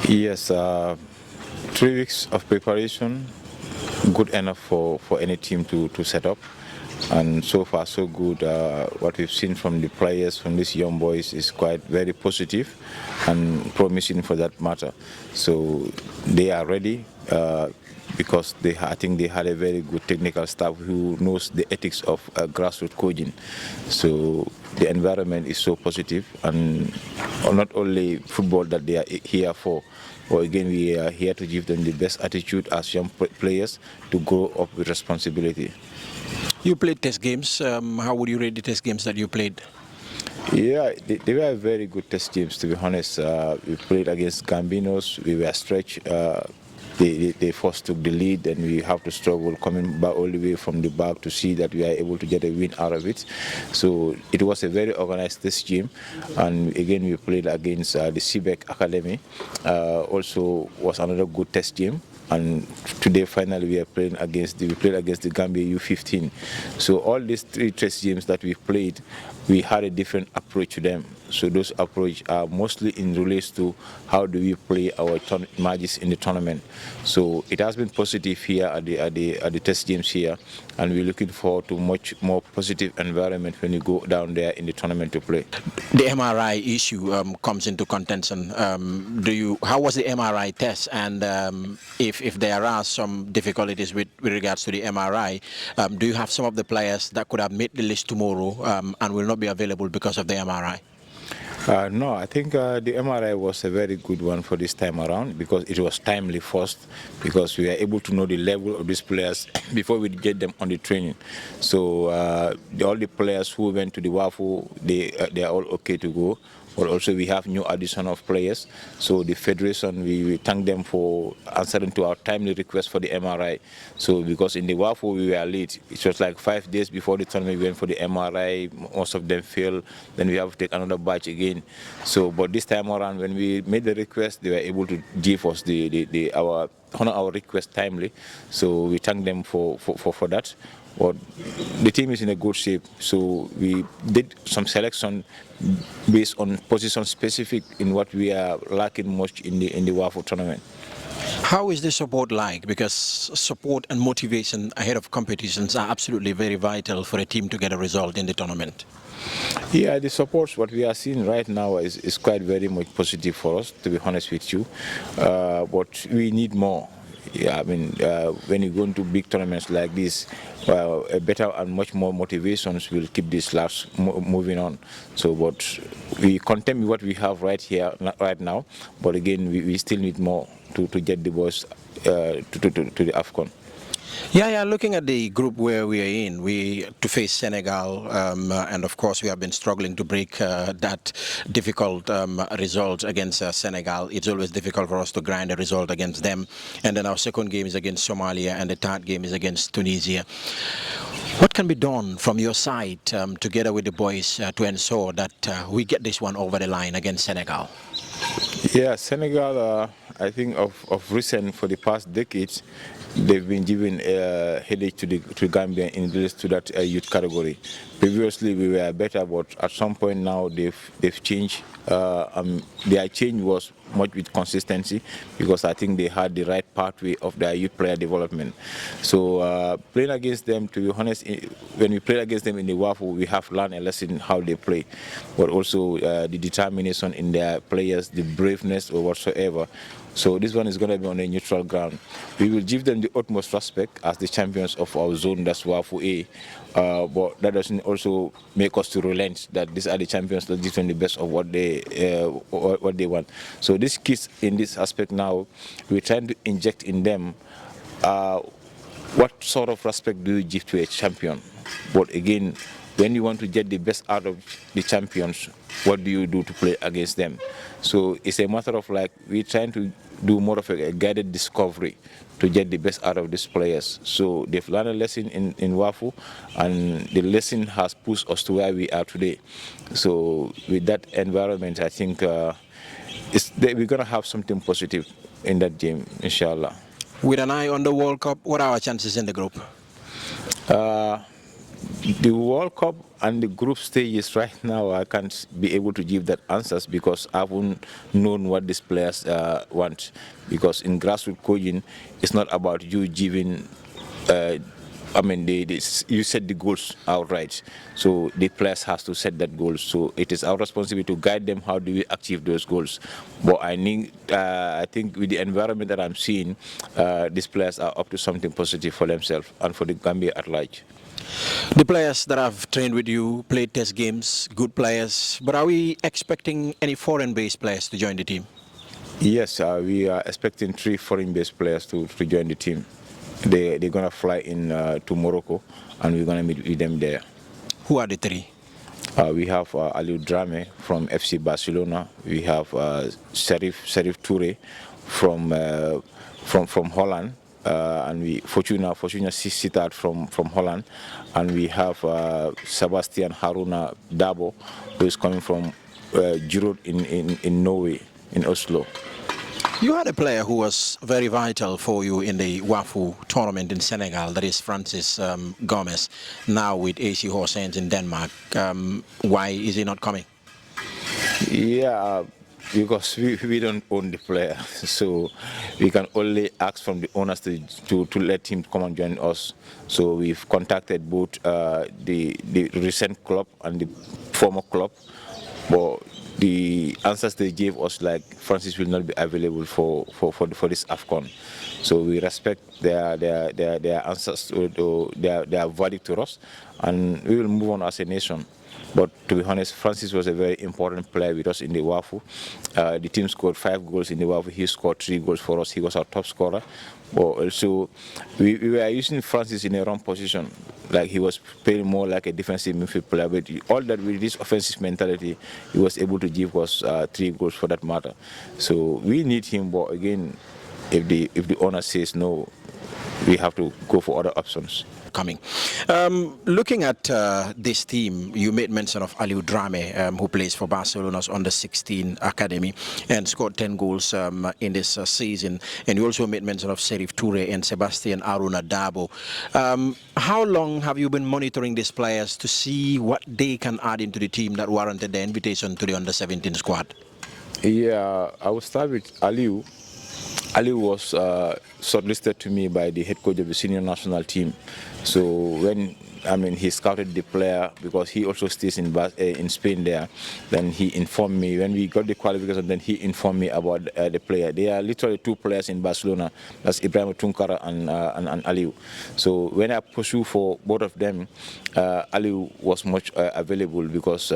Yes, 3 weeks of preparation, good enough for any team to set up. And so far, so good. What we've seen from the players, from these young boys, is quite very positive and promising for that matter. So they are ready. Because I think they had a very good technical staff who knows the ethics of grassroots coaching. So the environment is so positive, and not only football that they are here for, but again we are here to give them the best attitude as young players to grow up with responsibility. You played test games. How would you rate the test games that you played? Yeah, they were very good test teams, to be honest. We played against Gambinos, we were stretched. They first took the lead, and we have to struggle coming back all the way from the back to see that we are able to get a win out of it. So it was a very organized test game, and again we played against the Seabeck Academy. Also was another good test game. And today finally we played against the Gambia U-17. So all these 3 test games that we've played, we had a different approach to them. So those approach are mostly in relation to how do we play our matches in the tournament. So it has been positive here at the test games here, and we're looking forward to much more positive environment when you go down there in the tournament to play. The MRI issue comes into contention. How was the MRI test? And if there are some difficulties with regards to the MRI, do you have some of the players that could have made the list tomorrow and will not be available because of the MRI? No, I think the MRI was a very good one for this time around because it was timely first, because we were able to know the level of these players before we get them on the training. So all the players who went to the WAFU, they are all okay to go. But also we have new addition of players. So the federation, we thank them for answering to our timely request for the MRI. So because in the WAFU we were late, it was like 5 days before the tournament we went for the MRI. Most of them failed. Then we have to take another batch again. So, but this time around when we made the request, they were able to give us honor our request timely. So we thank them for that. But the team is in a good shape, so we did some selection based on position specific in what we are lacking much in the WAFU tournament. How is the support like? Because support and motivation ahead of competitions are absolutely very vital for a team to get a result in the tournament. Yeah, the support, what we are seeing right now is quite very much positive for us, to be honest with you. But we need more. Yeah, I mean, when you go into big tournaments like this, a better and much more motivations will keep this labs moving on. So, but we content with what we have right here, right now. But again, we still need more to get the boys to the AFCON. Yeah, looking at the group where we are in, to face Senegal, and of course we have been struggling to break that difficult result against Senegal. It's always difficult for us to grind a result against them. And then our second game is against Somalia, and the third game is against Tunisia. What can be done from your side together with the boys to ensure that we get this one over the line against Senegal? Yeah, Senegal, I think of recent, for the past decades, they've been giving a headache to Gambia in relation to that youth category. Previously we were better, but at some point now they've changed. Their change was much with consistency, because I think they had the right pathway of their youth player development. So playing against them, to be honest, when we played against them in the WAFU, we have learned a lesson how they play, but also the determination in their players, the braveness or whatsoever. So this one is going to be on a neutral ground. We will give them the utmost respect as the champions of our zone, that's WAFU A. But that doesn't also make us to relent that these are the champions that give them the best of what they want. So these kids in this aspect now, we're trying to inject in them what sort of respect do you give to a champion? But again, when you want to get the best out of the champions, what do you do to play against them? So it's a matter of like, we're trying to do more of a guided discovery to get the best out of these players. So they've learned a lesson in WAFU, and the lesson has pushed us to where we are today. So with that environment, I think we're going to have something positive in that game, inshallah. With an eye on the World Cup, what are our chances in the group? The World Cup and the group stages right now, I can't be able to give that answers because I haven't known what these players want. Because in grassroots coaching, it's not about you giving. I mean, you set the goals outright, so the players has to set that goal. So it is our responsibility to guide them. How do we achieve those goals? But I think with the environment that I'm seeing, these players are up to something positive for themselves and for the Gambia at large. The players that have trained with you played test games, good players, but are we expecting any foreign-based players to join the team? Yes, we are expecting 3 foreign-based players to join the team. They're going to fly in to Morocco, and we're going to meet with them there. Who are the 3? We have Aliou Dramé from FC Barcelona. We have Serif Touré from Holland, and we Fortuna Sittard from Holland, and we have Sebastian Haruna Dabo, who is coming from Giroud in Norway, in Oslo. You had a player who was very vital for you in the WAFU tournament in Senegal, that is Francis Gomez, now with AC Horsens in Denmark. Why is he not coming? Yeah, because we don't own the player, so we can only ask from the owners to let him come and join us. So we've contacted both the recent club and the former club, but the answers they gave us, like Francis will not be available for this AFCON. So we respect their answers, their verdict to us, and we will move on as a nation. But to be honest, Francis was a very important player with us in the WAFU. The team scored 5 goals in the WAFU. He scored 3 goals for us. He was our top scorer. But also, we were using Francis in a wrong position. Like he was playing more like a defensive midfield player. But all that with this offensive mentality, he was able to give us 3 goals for that matter. So we need him. But again, if the owner says no, we have to go for other options. Coming. Looking at this team, you made mention of Aliou Dramé, who plays for Barcelona's under-16 academy and scored 10 goals in this season. And you also made mention of Serif Touré and Sebastian Aruna Dabo. How long have you been monitoring these players to see what they can add into the team that warranted the invitation to the under-17 squad? Yeah, I will start with Aliou. Aliou was shortlisted to me by the head coach of the senior national team. So when he scouted the player, because he also stays in Spain there, then he informed me. When we got the qualification, then he informed me about the player. There are literally 2 players in Barcelona. That's Ibrahima Tunkara and Aliou. So when I pursued for both of them, Aliou was much available because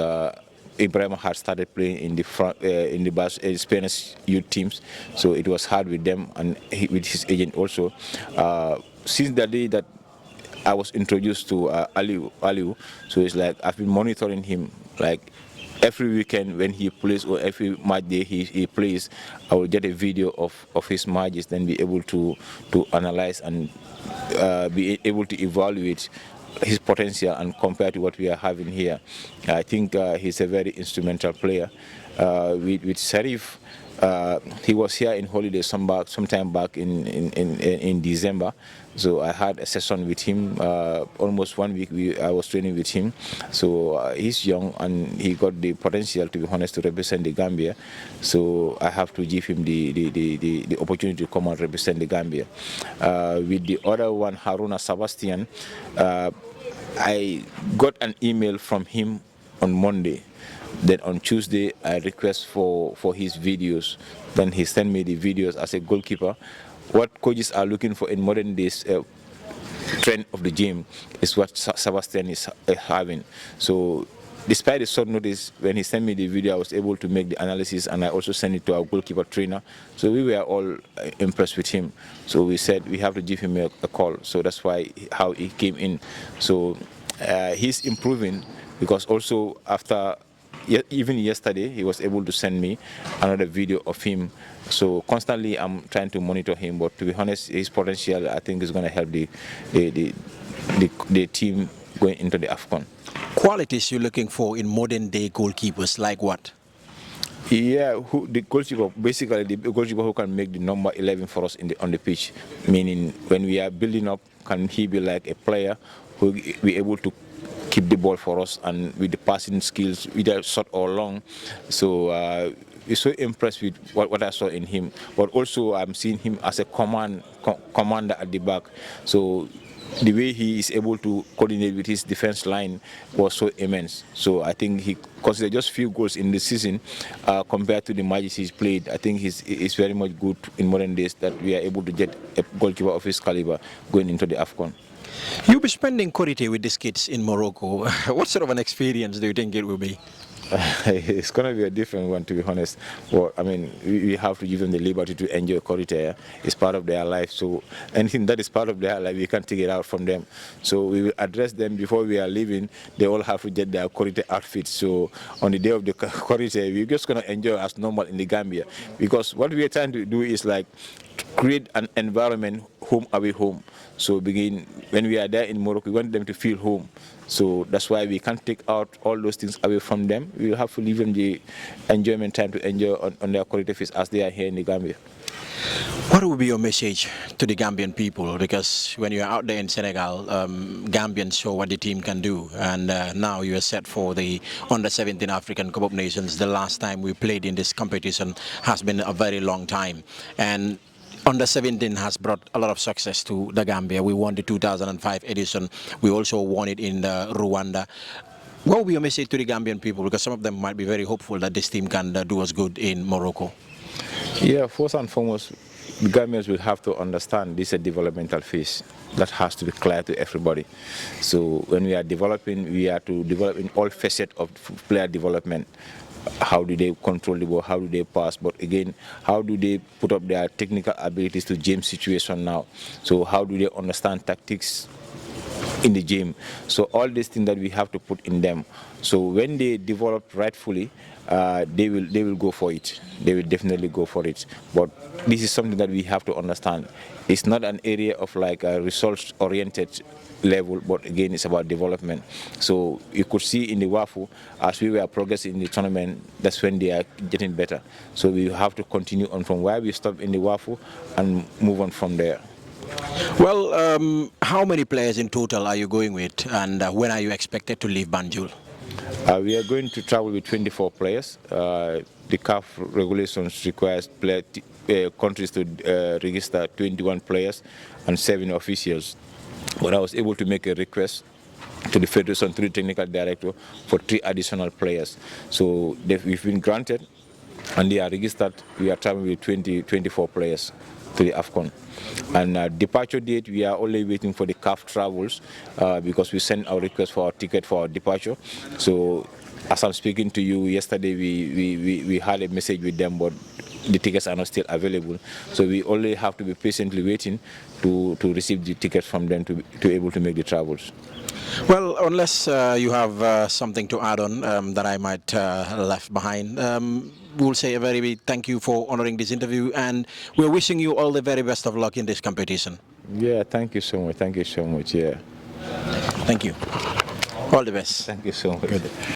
Ibrahima had started playing in the Spanish youth teams, so it was hard with them and with his agent also. Since the day that I was introduced to Aliou, so it's like I've been monitoring him. Like every weekend when he plays or every match day he plays, I will get a video of his matches, then be able to analyze and be able to evaluate his potential and compare to what we are having here. I think he's a very instrumental player. With Serif, he was here in holiday sometime back in December. So I had a session with him, almost 1 week I was training with him. So he's young and he got the potential, to be honest, to represent the Gambia. So I have to give him the opportunity to come and represent the Gambia. With the other one, Haruna Sebastian, I got an email from him on Monday. Then on Tuesday, I request for his videos. Then he sent me the videos as a goalkeeper. What coaches are looking for in modern days trend of the game is what Sebastian is having. So despite the short notice, when he sent me the video, I was able to make the analysis, and I also sent it to our goalkeeper trainer. So we were all impressed with him. So we said we have to give him a call. So that's how he came in. So he's improving, because also after even yesterday he was able to send me another video of him. So constantly I'm trying to monitor him, but to be honest, his potential, I think, is going to help the team going into the AFCON. Qualities you're looking for in modern day goalkeepers, like what? Yeah, the goalkeeper, basically the goalkeeper who can make the number 11 for us on the pitch. Meaning when we are building up, can he be like a player who be able to keep the ball for us, and with the passing skills, either short or long. So we're so impressed with what I saw in him. But also I'm seeing him as a commander at the back. So the way he is able to coordinate with his defense line was so immense. So I think he considered just few goals in the season compared to the matches he's played. I think he's very much good in modern days that we are able to get a goalkeeper of his caliber going into the AFCON. You'll be spending Korité with these kids in Morocco. What sort of an experience do you think it will be? It's going to be a different one, to be honest. Well, I mean, we have to give them the liberty to enjoy Korité. It's part of their life. So anything that is part of their life, we can't take it out from them. So we will address them before we are leaving. They all have to get their Korité outfits. So on the day of the Korité, we're just going to enjoy as normal in the Gambia. Because what we are trying to do is like create an environment home away home. So when we are there in Morocco, we want them to feel home. So that's why we can't take out all those things away from them. We will have to leave them the enjoyment time to enjoy on their quality feast as they are here in the Gambia. What would be your message to the Gambian people? Because when you're out there in Senegal, Gambians show what the team can do. And now you are set for the Under-17 African Cup of Nations. The last time we played in this competition has been a very long time. And Under-17 has brought a lot of success to the Gambia. We won the 2005 edition. We also won it in Rwanda. What will be your message to the Gambian people? Because some of them might be very hopeful that this team can do us good in Morocco. Yeah, first and foremost, the Gambians will have to understand this is a developmental phase that has to be clear to everybody. So when we are developing, we are to develop in all facets of player development. How do they control the ball? How do they pass? But again, how do they put up their technical abilities to game situation now? So how do they understand tactics in the gym? So all these things that we have to put in them. So when they develop rightfully, they will go for it. They will definitely go for it. But this is something that we have to understand. It's not an area of like a results-oriented level, but again, it's about development. So you could see in the WAFU, as we were progressing in the tournament, that's when they are getting better. So we have to continue on from where we stopped in the WAFU and move on from there. Well, how many players in total are you going with, and when are you expected to leave Banjul? We are going to travel with 24 players. The CAF regulations requires countries to register 21 players and 7 officials. But I was able to make a request to the Federation, to the technical director, for 3 additional players. So we've been granted, and they are registered. We are traveling with 24 players to the AFCON. And departure date, we are only waiting for the CAF travels because we sent our request for our ticket for our departure. So as I'm speaking to you, yesterday we had a message with them, but the tickets are not still available. So we only have to be patiently waiting to receive the tickets from them to be able to make the travels. Well, unless you have something to add on that I might left behind, we'll say a very big thank you for honoring this interview, and we're wishing you all the very best of luck in this competition. Yeah, thank you so much. Thank you so much. Yeah. Thank you. All the best. Thank you so much. Good.